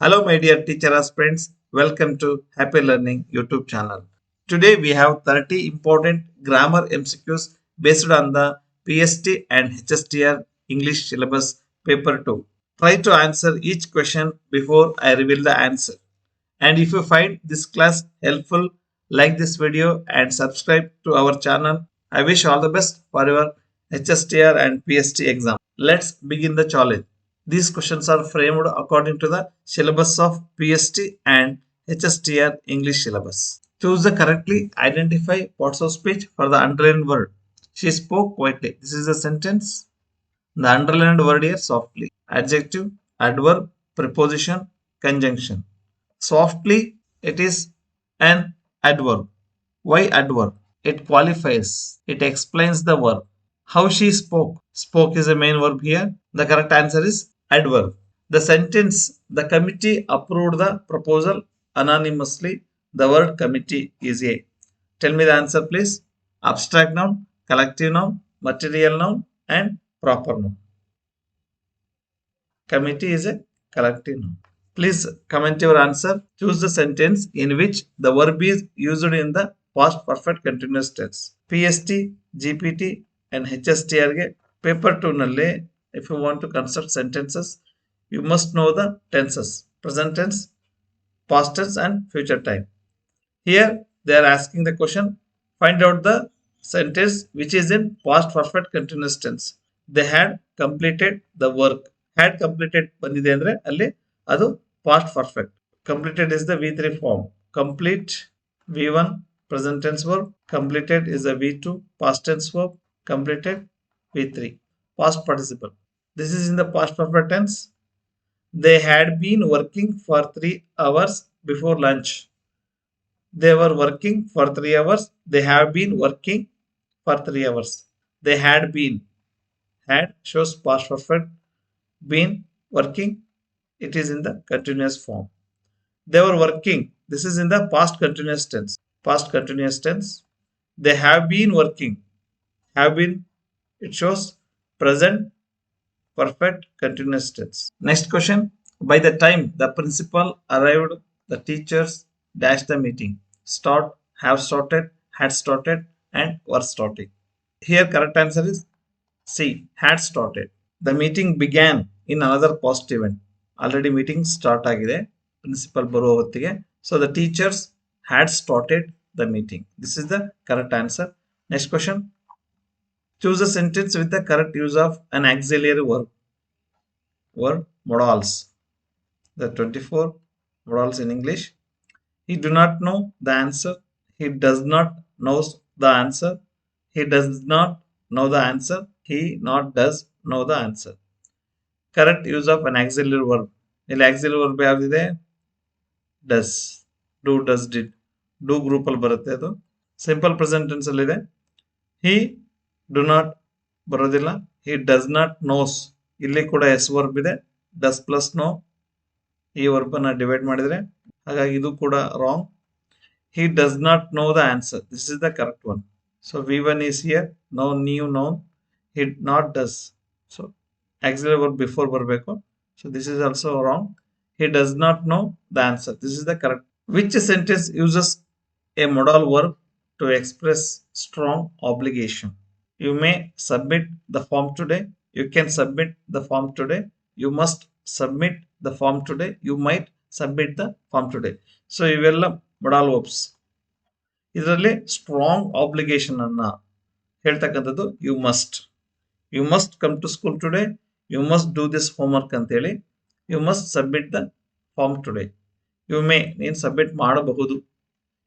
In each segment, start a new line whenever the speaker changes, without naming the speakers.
Hello, my dear teacher aspirants. Welcome to Happy Learning YouTube channel. Today we have 30 important grammar MCQs based on the PST and HSTR English syllabus paper 2. Try to answer each question before I reveal the answer. And if you find this class helpful, like this video and subscribe to our channel. I wish all the best for your HSTR and PST exam. Let's begin the challenge. These questions are framed according to the syllabus of PST and HSTR English syllabus. Choose the correctly identify parts of speech for the underlined word. She spoke quietly. This is a sentence. The underlined word here softly. Adjective, adverb, preposition, conjunction. Softly, it is an adverb. Why adverb? It qualifies. It explains the verb. How she spoke. Spoke is a main verb here. The correct answer is adverb. The sentence, the committee approved the proposal anonymously. The word committee is a. Tell me the answer, please. Abstract noun, collective noun, material noun, and proper noun. Committee is a collective noun. Please comment your answer. Choose the sentence in which the verb is used in the past perfect continuous tense. PST, GPT and HSTR ಗೆ paper 2 ನಲ್ಲಿ if you want to construct sentences, you must know the tenses. Present tense, past tense and future time. Here they are asking the question, find out the sentence which is in past perfect continuous tense. They had completed the work. Had completed ಬಂದಿದೆ ಅಂದ್ರೆ ಅಲ್ಲಿ ಅದು past perfect. Completed is the V3 form. Complete V1 present tense verb. Completed is the V2 past tense verb. Completed V3 past participle. This is in the past perfect tense. They had been working for 3 hours before lunch. They were working for 3 hours. They have been working for 3 hours. They had been. Had shows past perfect. Been working. It is in the continuous form. They were working. This is in the past continuous tense. Past continuous tense. They have been working. Have been. It shows present perfect continuous tense. Next question. By the time the principal arrived, the teachers dashed the meeting. Start, have started, had started, and were starting. Here correct answer is C. Had started. The meeting began in another past event. Already meeting start ಆಗಿದೆ principal ಬರುವ ಹೊತ್ತಿಗೆ. So the teachers had started the meeting. This is the correct answer. Next question. Choose a sentence with the correct use of an auxiliary verb. Verb modals. The 24 modals in English. He do not know the answer. He does not knows the answer. He does not know the answer. He not does know the answer. Correct use of an auxiliary verb. ಇಲ್ಲಿ auxiliary verb ಯಾವ್ದಿದೆ? Does. Do, does, did. Do group ಅಲ್ಲಿ ಬರುತ್ತೆ ಅದು. Simple present tense ಅಲ್ಲಿ ಇದೆ. He do not ಬರೋದಿಲ್ಲ. He does not knows. ಇಲ್ಲಿ ಕೂಡ S verb ಇದೆ. Does plus know. ಈ verb ಅನ್ನ ಡಿವೈಡ್ ಮಾಡಿದ್ರೆ ಹಾಗಾಗಿ ಇದು ಕೂಡ wrong. He does not know the answer. This is the correct one. So V1 is here. No new noun. He not does. So auxiliary verb before ಬರಬೇಕು. So this is also wrong. He does not know the answer. This is the correct. Which sentence uses a modal verb to express strong obligation? You may submit the form today. You can submit the form today. You must submit the form today. You might submit the form today. So ಇವೆಲ್ಲ modal verbs. ಇದರಲ್ಲಿ strong obligation ಅನ್ನ ಹೇಳ್ತಕ್ಕಂಥದ್ದು you must come to school today, you must do this homework ಅಂತೇಳಿ you must submit the form today. You may ನೀನು submit ಮಾಡಬಹುದು.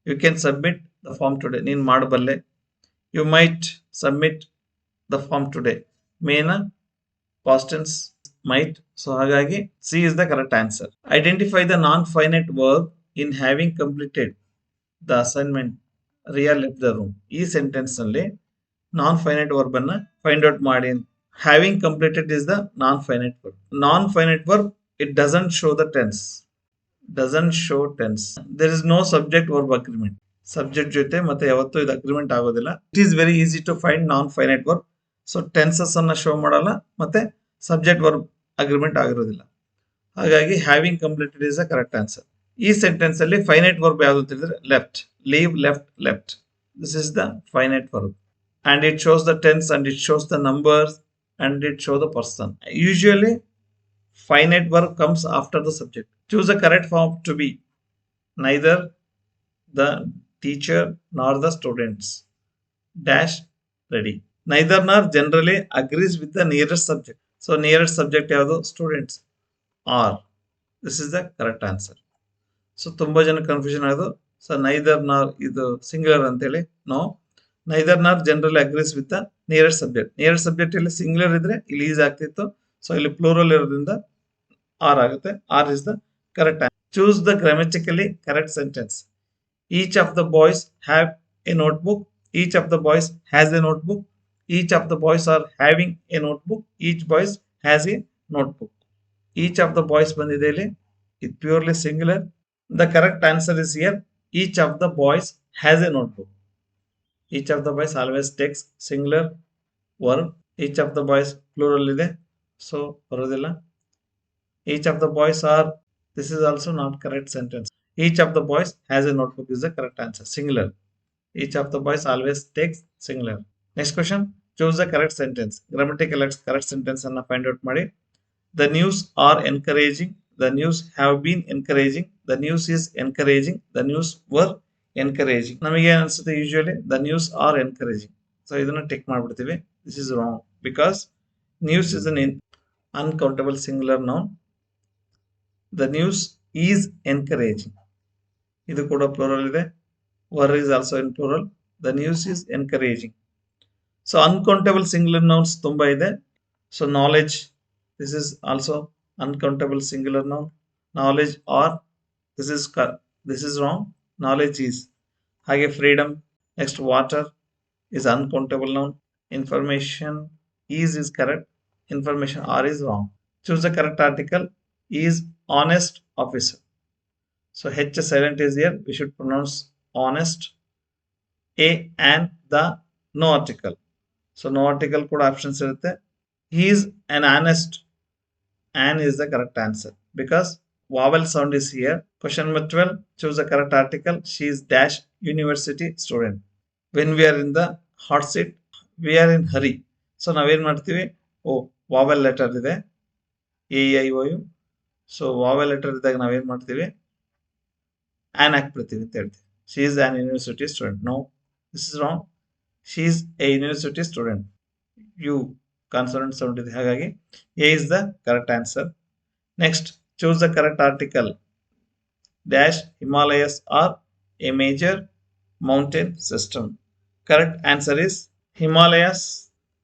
You can submit the form today ನೀನು ಮಾಡಬಲ್ಲೆ. You might submit the form today. ಮೇನ past tense might. So ಹಾಗಾಗಿ C is the correct answer. Identify the non finite verb in having completed the assignment real left the room. ಈ sentence ನಲ್ಲಿ non finite verb ಅನ್ನ find out ಮಾಡಿ. Having completed is the non finite verb. Non finite verb it doesn't show the tense. Doesn't show tense. There is no subject verb agreement. Subject ಜೊತೆ ಮತ್ತೆ ಯಾವತ್ತೂ ಇದು agreement ಆಗೋದಿಲ್ಲ. It is very easy to find non finite verb. So tenses ಅನ್ನ show ಮಾಡಲ್ಲ ಮತ್ತೆ subject verb agreement ಆಗಿರೋದಿಲ್ಲ. ಹಾಗಾಗಿ having completed is the correct answer. ಈ ಸೆಂಟೆನ್ಸ್ ಅಲ್ಲಿ ಫೈನೈಟ್ ವರ್ಬ್ ಯಾವುದು ಅಂತ ಹೇಳಿದ್ರೆ left, leave, left, left. This is the finite verb and it shows the tense and it shows the numbers and it shows the person. Usually finite verb comes after the subject. Choose the correct form to be neither the teacher nor the students dash ready. Neither nor generally agrees with the nearest subject. So nearest subject ಯಾವುದು students are. This is the correct answer. So ತುಂಬಾ ಜನ confusion ಆಗೋದು. So neither ನಾರ್ ಇದು singular ಅಂತೇಳಿ. No, neither ನಾರ್ general agrees with the nearest subject. Nearest subject ಇಲ್ಲಿ singular ಇದ್ರೆ ಇಲ್ಲಿ ಈಸ್ ಆಗ್ತಿತ್ತು. ಸೊ ಇಲ್ಲಿ ಪ್ಲೂರಲ್ ಇರೋದ್ರಿಂದ ಆರ್ ಆಗುತ್ತೆ. Are is the correct answer. Choose the grammatically correct sentence. Each of the boys have a notebook. Each of the boys has a notebook. Each of the boys are having a notebook. Each boys has a notebook. Each of the boys ಬಂದಿದೆ ಇಲ್ಲಿ, ಇದು purely singular. The correct answer is here. Each of the boys has a notebook. Each of the boys always takes singular verb. Each of the boys plural ide, so ಬರೋದಿಲ್ಲ. Each of the boys are, this is also not correct sentence. Each of the boys has a notebook is the correct answer, singular. Each of the boys always takes singular. Next question, choose the correct sentence. Grammatical correct sentence ಅನ್ನ find out ಮಾಡಿ. The news are encouraging. The news have been encouraging. The news is encouraging. The news were encouraging. ನಮಗೆ ಅನಿಸುತ್ತೆ usually the news are encouraging. So ಇದನ್ನ tick ಮಾಡ್ಬಿಡ್ತೀವಿ. This is wrong because news is an uncountable singular noun. The news is encouraging. ಇದು ಕೂಡ plural ಇದೆ. Were is also in plural. The news is encouraging. So uncountable singular nouns ತುಂಬಾ ಇದೆ. So knowledge, this is also uncountable singular noun. Knowledge or, this is wrong. Knowledge is. ಹಾಗೆ freedom. Next, water is uncountable noun. Information is correct. Information or is wrong. Choose the correct article. Is honest officer. So H silent is here. We should pronounce honest. A and the no article. So no article ಕೂಡ options ಇರುತ್ತೆ. He is an honest. An is the correct answer because vowel sound is here. Question number 12. Choose the correct article. She is dash university student. When we are in the hot seat, we are in hurry. So ನಾವೇನ್ ಮಾಡ್ತೀವಿ, vowel letter ಇದೆ, A I O U. So vowel letter ಇದ್ದಾಗ ನಾವೇನ್ ಮಾಡ್ತೀವಿ, an ಹಾಕ್ಬಿಡ್ತೀವಿ ಅಂತ ಹೇಳ್ತೀವಿ. She is an university student. No, this is wrong. She is a university student. You consonant sound ಇದೆ, ಹಾಗಾಗಿ A is the correct answer. Next, choose the correct article. Dash Himalayas are a major mountain system. Correct answer is Himalayas.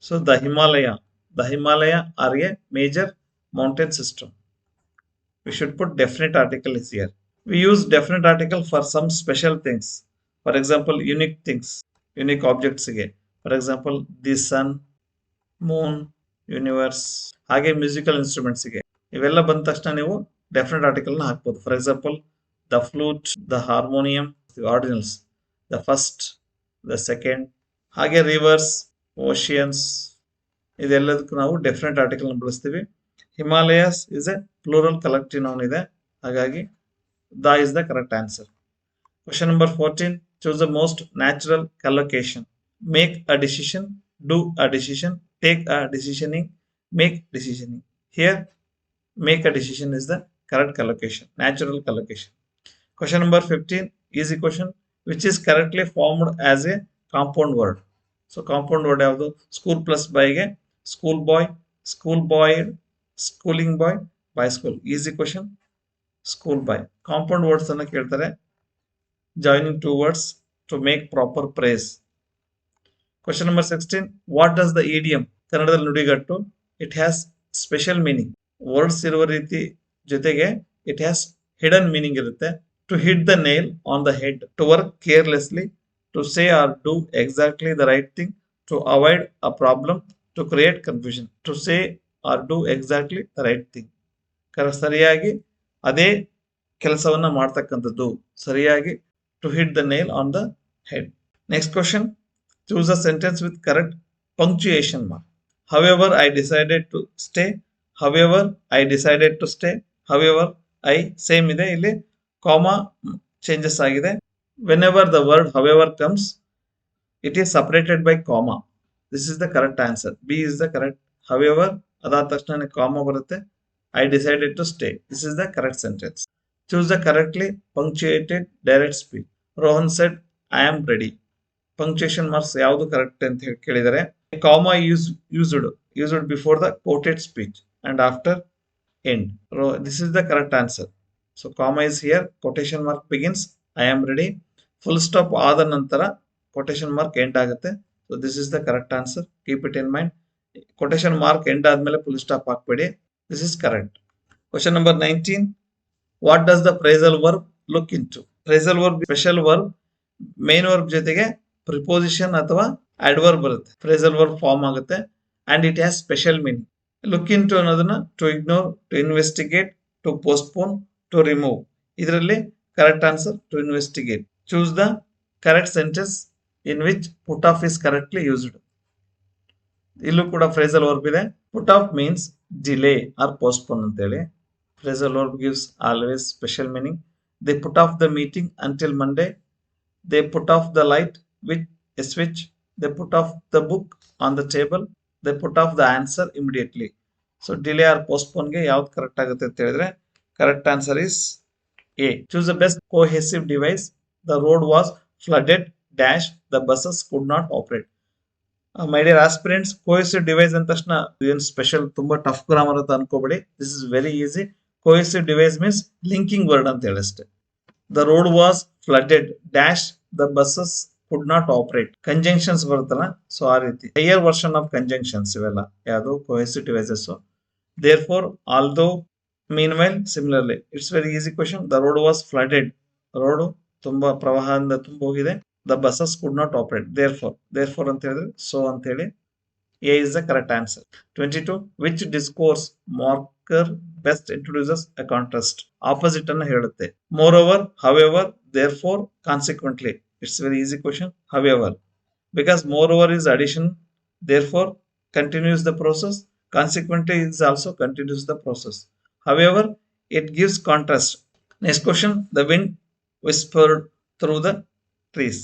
So the Himalaya are a major mountain system. We should put definite article is here. We use definite article for some special things. For example, unique things, unique objects ಗೆ. For example, the sun, moon, universe. ಹಾಗೆ musical instruments ಗೆ. ಇವೆಲ್ಲ ಬಂದ ತಕ್ಷಣ ನೀವು definite article ನ ಹಾಕ್ಬೋದು. For example, the flute, the harmonium, ordinals, the first, the second. ಹಾಗೆ ರಿವರ್ಸ್, ಓಷಿಯನ್ಸ್, ಇದೆಲ್ಲದಕ್ಕೂ ನಾವು ಡೆಫಿನೆಟ್ ಆರ್ಟಿಕಲ್ ನ ಬಳಸ್ತೀವಿ. Himalayas is A plural collective noun ಇದೆ, ಹಾಗಾಗಿ the is the correct answer. Question number 14. Choose the most natural collocation. Make a decision, do a decision, take a decisioning, make decisioning. Here, make a decision is the correct collocation, natural collocation. Question number 15. Easy question. Which is correctly formed as a compound word. So, compound word ಯಾವುದು? School plus by ಗೆ school boy, school boy, schooling boy, by school. Easy question. School boy. Compound words ಅನ್ನ ಕೇಳ್ತಾರೆ. Joining two words to make proper phrase. Question number 16. What does the idiom? ಕನ್ನಡದಲ್ಲಿ ನುಡಿಗಟ್ಟು. It has special meaning. Words ಇರುವ ರೀತಿ ಜೊತೆಗೆ it has hidden meaning ಇರುತ್ತೆ. To hit the nail on the head. To work carelessly. To say or do exactly the right thing. To avoid a problem. To create confusion. To say or do exactly the right thing. ಸರಿಯಾಗಿ ಅದೇ ಕೆಲಸವನ್ನ ಮಾಡ್ತಕ್ಕಂಥದ್ದು. ಸರಿಯಾಗಿ to hit the nail on the head. Next question. Choose a sentence with correct punctuation mark. However, I decided to stay. However, I decided to stay. however, I same ಇದೆ, ಇಲ್ಲಿ comma changes ಆಗಿದೆ. whenever the word however comes, it is separated by comma. This is the correct answer. B is the correct. However, ಅದಾದ ತಕ್ಷಣ comma ಬರುತ್ತೆ. I decided to stay. This is the correct sentence. Choose the correctly punctuated direct speech. Rohan said, I am ready. Punctuation marks ಯಾವುದು correct ಅಂತ ಹೇಳಿ ಕೇಳಿದರೆ, comma used before the quoted speech and after end. This is the correct answer. So comma is here, quotation mark begins, I am ready. Full stop ಆದ ನಂತರ quotation mark end ಆಗುತ್ತೆ. So this is the correct answer. Keep it in mind. Quotation mark end ಆದ್ಮೇಲೆ full stop ಹಾಕ್ಬೇಡಿ. This is correct. Question number 19. What does the phrasal verb look into? Phrasal verb special verb, main verb ಜೊತೆಗೆ preposition ಅಥವಾ adverb ಬರುತ್ತೆ. Phrasal verb form ಆಗುತ್ತೆ and it has special meaning. Look into ಅನ್ನೋದನ್ನ to ignore, to investigate, to postpone, to remove. ಇದರಲ್ಲಿ correct answer to investigate. Choose the correct sentence in which put off is correctly used. ಇಲ್ಲೂ ಕೂಡ phrasal verb ಇದೆ. Put off means delay or postpone ಅಂತ ಹೇಳಿ. Phrasal verb gives always special meaning. They put off the meeting until Monday. They put off the light with a switch. They put off the book on the table. They put off the answer immediately. So delay or postpone ಗೆ ಯಾವ್ದು correct ಆಗುತ್ತೆ ಅಂತ ಹೇಳಿದ್ರೆ correct answer is A. Choose the best cohesive device. The road was flooded dash the buses could not operate. My dear aspirants, cohesive device ಅಂದ ತಕ್ಷಣ ಏನು special ತುಂಬಾ tough grammar ಅಂತ ಅನ್ಕೋಬೇಡಿ. This is very easy. cohesive device means linking word ಅಂತ ಹೇಳಿ ಅಷ್ಟೇ. The road was flooded dash the buses could not operate. Conjunctions ಬರುತ್ತಲ್ಲ, ಸೊ ಆ ರೀತಿ ಹೈಯರ್ ವರ್ಷನ್ ಆಫ್ ಕಂಜಂಕ್ಷನ್ಸ್ ಇವೆಲ್ಲ ಯಾವುದು cohesive devices. Therefore, although, meanwhile, similarly, it's very easy question. The road was flooded. Road ತುಂಬಾ ಪ್ರವಾಹದಿಂದ ತುಂಬ ಹೋಗಿದೆ. The buses could not operate. Therefore ಅಂತ ಹೇಳಿದ್ರೆ so ಅಂತ ಹೇಳಿ A is the correct answer. 22. Which discourse marker best introduces a contrast? Opposite ಅನ್ನು ಹೇಳುತ್ತೆ. Moreover, however, therefore, consequently. It's very easy question. However, because moreover is addition, therefore continues the process. Consequently is also continues the process. However, it gives contrast. Next question. The wind whispered through the trees.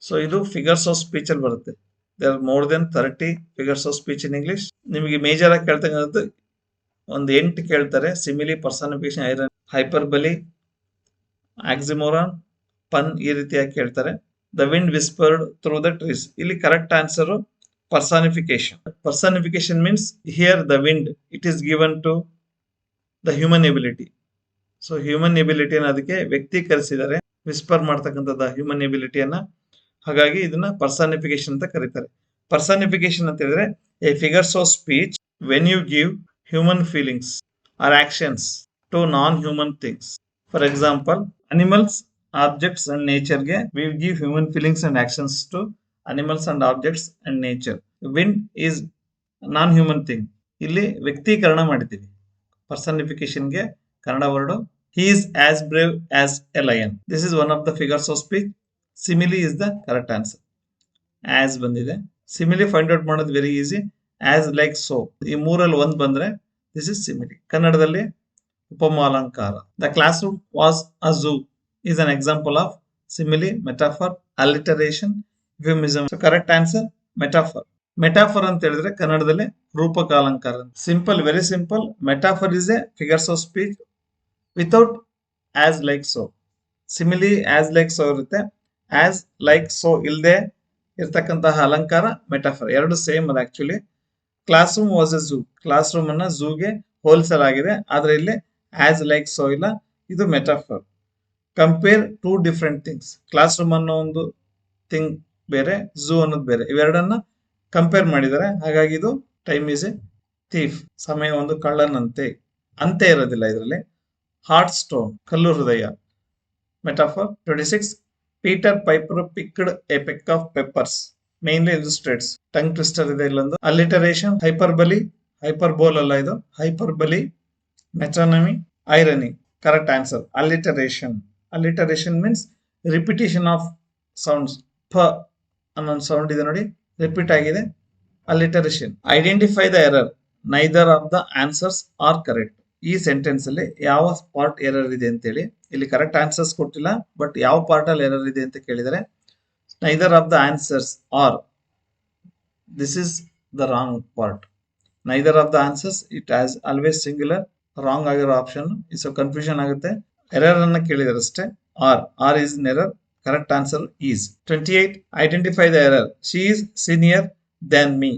So ಇದು figures of speech ಅಲ್ಲಿ ಬರುತ್ತೆ. There are more than 30 figures of speech in English. ನಿಮಗೆ major ಆಗಿ ಕೇಳ್ತಕ್ಕಂಥದ್ದು ಒಂದು 8 ಕೇಳ್ತಾರೆ. Simile, ಪರ್ಸನಿಫಿಕೇಶನ್, iron, ಹೈಪರ್ಬಲಿ, ಆಕ್ಸಿಮೋರಾನ್, ಪನ್, ಈ ರೀತಿಯಾಗಿ ಕೇಳ್ತಾರೆ. The wind whispered through the trees. ಇಲ್ಲಿ correct answer personification. Personification means here the wind it is given to the human ability. So human ಎಬಿಲಿಟಿಯನ್ನು ಅದಕ್ಕೆ ವ್ಯಕ್ತೀಕರಿಸಿದ್ದಾರೆ, ವಿಸ್ಪರ್ ಮಾಡ್ತಕ್ಕಂಥದ್ದು ಹ್ಯೂಮನ್ ಎಬಿಲಿಟಿಯನ್ನ. ಹಾಗಾಗಿ ಇದನ್ನ ಪರ್ಸನಿಫಿಕೇಶನ್ ಅಂತ ಕರೀತಾರೆ. ಪರ್ಸನಿಫಿಕೇಶನ್ ಅಂತ ಹೇಳಿದ್ರೆ a figures of speech when you give human feelings or actions to non human things. For example, animals, objects and ನೇಚರ್ಗೆ we give human feelings and actions to animals and objects and nature. Wind is non human thing. ಇಲ್ಲಿ ವ್ಯಕ್ತೀಕರಣ ಮಾಡಿದ್ದೀವಿ. ಪರ್ಸನಿಫಿಕೇಶನ್ಗೆ Kannada word he is as brave as a lion. This is one of the figures of speech. Simile is the correct answer. As ಬಂದಿದೆ. Simile find out ಮಾಡೋದು very easy. As, like, so. ಈ ಮೂರಲ್ಲಿ ಒಂದು ಬಂದ್ರೆ this is simile. ಕನ್ನಡದಲ್ಲಿ ಉಪಮಾಲಂಕಾರ. The classroom was a zoo is an example of simile, metaphor, alliteration, euphemism. So correct answer metaphor. Metaphor ಅಂತ ಹೇಳಿದ್ರೆ ಕನ್ನಡದಲ್ಲಿ ರೂಪಕಾಲಂಕಾರ. Simple, very simple. Metaphor is a figures of speech without as, like, so. Simile as, like, so ಇರುತ್ತೆ. As, like, so ಇಲ್ಲದೆ ಇರ್ತಕ್ಕಂತಹ ಅಲಂಕಾರ metaphor. ಎರಡು same ಅದು actually. Classroom was a zoo. Classroom ಅನ್ನ ಝೂಗೆ ಹೋಲಿಸಲಾಗಿದೆ, ಆದ್ರೆ ಇಲ್ಲಿ ಆಸ್, ಲೈಕ್, ಸೊ ಇಲ್ಲ. ಇದು metaphor. Compare two different things. Class room ಅನ್ನೋ ಒಂದು ಥಿಂಗ್ ಬೇರೆ, ಝೂ ಅನ್ನೋದು ಬೇರೆ. ಇವೆರಡನ್ನ ಕಂಪೇರ್ ಮಾಡಿದ್ದಾರೆ. ಹಾಗಾಗಿ ಇದು ಟೈಮ್ ಈಸ್ ಎ ಥೀಫ್. ಸಮಯ ಒಂದು ಕಳ್ಳನಂತೆ. ಅಂತೆ ಇರೋದಿಲ್ಲ ಇದರಲ್ಲಿ. ಹಾರ್ಟ್ ಸ್ಟೋನ್, ಕಲ್ಲು ಹೃದಯ. Metaphor. 26. Peter Piper picked a peck of peppers mainly illustrates. Tongue twister ಇದೆ ಇಲ್ಲೊಂದು. ಅಲಿಟರೇಷನ್, ಹೈಪರ್ಬಲಿ, ಹೈಪರ್ಬೋಲ್ ಅಲ್ಲ ಇದು, hyperbole, metonymy, irony. Correct answer alliteration. Alliteration means repetition of sounds. ಪ ಅನ್ನೋ ಸೌಂಡ್ ಇದೆ ನೋಡಿ, ರಿಪೀಟ್ ಆಗಿದೆ. Alliteration. Identify the error. Neither of the answers are correct. ಈ ಸೆಂಟೆನ್ಸ್ ಅಲ್ಲಿ ಯಾವ ಪಾರ್ಟ್ ಎರರ್ ಇದೆ ಅಂತೇಳಿ. ಇಲ್ಲಿ ಕರೆಕ್ಟ್ ಆನ್ಸರ್ಸ್ ಕೊಟ್ಟಿಲ್ಲ, ಬಟ್ ಯಾವ ಪಾರ್ಟ್ ಅಲ್ಲಿ ಎರರ್ ಇದೆ ಅಂತ ಕೇಳಿದರೆ neither of the answers are, this is the wrong part. Neither of the answers it has always singular, wrong ಆಗಿರೋ ಆಪ್ಷನ್. ಸೊ ಕನ್ಫ್ಯೂಷನ್ ಆಗುತ್ತೆ. ಎರರ್ ಅನ್ನ ಕೇಳಿದರೆ ಅಷ್ಟೇ. Are is in error. Correct answer is. 28 identify the error. She is senior than me.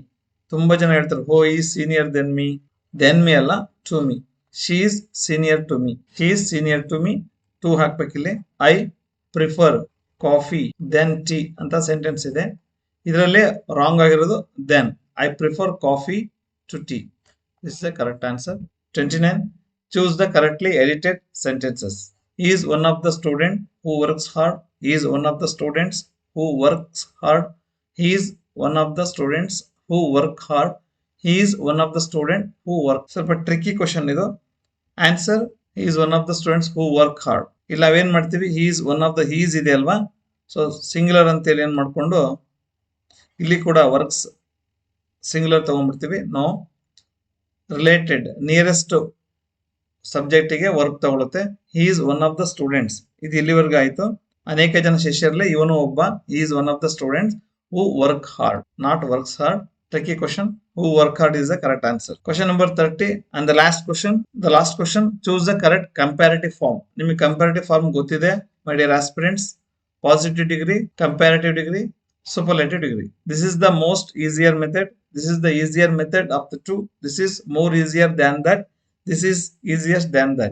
ತುಂಬಾ ಜನ ಹೇಳ್ತಾರೆ ಹೋ is senior than me. Than me ಅಲ್ಲ, to me. She is senior to me. He is senior to me. To ಹಾಕ್ಬೇಕಿಲ್ಲಿ. I prefer coffee than tea ಅಂತ sentence ಇದೆ. ಇದರಲ್ಲಿ wrong ಆಗಿರೋದು than. I prefer coffee to tea. This is the correct answer. 29 choose the correctly edited sentences. He is one of the student who works hard. He is one of the students who works hard. He is one of the students who work hard. He is one of the student who work. ಸ್ವಲ್ಪ tricky question ಇದು. Answer he is one of the students who work hard. ಇಲ್ಲಿ ನಾವೇನ್ ಮಾಡ್ತೀವಿ, he is one of the, he is ಇದೆ ಅಲ್ವಾ, so singular ಅಂತೇಳಿ ಏನ್ ಮಾಡ್ಕೊಂಡು ಇಲ್ಲಿ ಕೂಡ ವರ್ಕ್ಸ್ ಸಿಂಗ್ಯುಲರ್ ತಗೊಂಡ್ಬಿಡ್ತೀವಿ. ನೋ, ರಿಲೇಟೆಡ್ ನಿಯರೆಸ್ಟ್ ಸಬ್ಜೆಕ್ಟಿಗೆ ವರ್ಕ್ ತಗೊಳುತ್ತೆ. He is one of the students. ಇದು ಇಲ್ಲಿವರೆಗೂ ಆಯ್ತು. ಅನೇಕ ಜನ ಶಿಷ್ಯರಲ್ಲಿ ಇವನು ಒಬ್ಬ. He is one of the students who work hard, not works hard. Tricky question. Who work hard is the correct answer. Question number 30 and the last question. The last question, choose the correct comparative form. ನಿಮಗೆ comparative form ಗೊತ್ತಿದೆ my dear aspirants. Positive degree, comparative degree, superlative degree. This is the most easier method. This is the easier method of the two. This is more easier than that. This is easiest than that.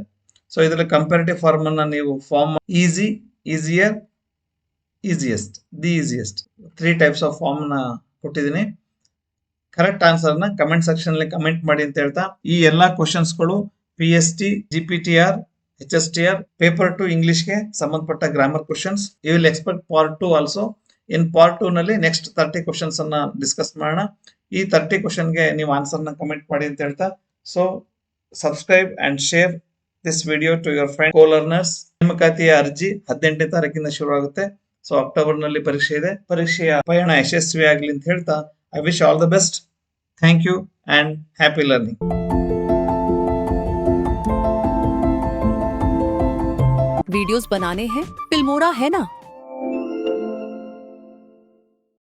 So ಇದರಲ್ಲಿ comparative form ಅನ್ನ ನೀವು form easy, easier, easiest, the easiest 3 types of form ನ ಕೊಟ್ಟಿದ್ದೀನಿ. Correct answer ನ comment section ಅಲ್ಲಿ comment ಮಾಡಿ ಅಂತ ಹೇಳ್ತಾ, ಈ ಎಲ್ಲಾ ಕ್ವಶನ್ಸ್ ಗಳು PST, GPTR, HSTR, paper 2 English ಗೆ ಸಂಬಂಧಪಟ್ಟ grammar questions. You will expect part 2 also. In part 2 ನಲ್ಲಿ ನೆಕ್ಸ್ಟ್ 30 ಕ್ವಶನ್ಸ್ ಅನ್ನ ಡಿಸ್ಕಸ್ ಮಾಡೋಣ. ಈ 30 ಕ್ವಶನ್ ಗೆ ನೀವು ಆನ್ಸರ್ ನ ಕಮೆಂಟ್ ಮಾಡಿ ಅಂತ ಹೇಳ್ತಾ, so subscribe and share this video to your friend co-learners. ನೇಮಕಾತಿಯ ಅರ್ಜಿ 18ನೇ ತಾರೀಕಿಂದ ಶುರು ಆಗುತ್ತೆ. ಸೊ ಅಕ್ಟೋಬರ್ ನಲ್ಲಿ ಪರೀಕ್ಷೆ ಇದೆ. ಪರೀಕ್ಷೆಯ ಪಯಣ ಯಶಸ್ವಿ ಆಗಲಿ ಅಂತ ಹೇಳ್ತಾ, I wish all the best. Thank you and happy learning.
Videos बनाने हैं, फिल्मोरा है ना,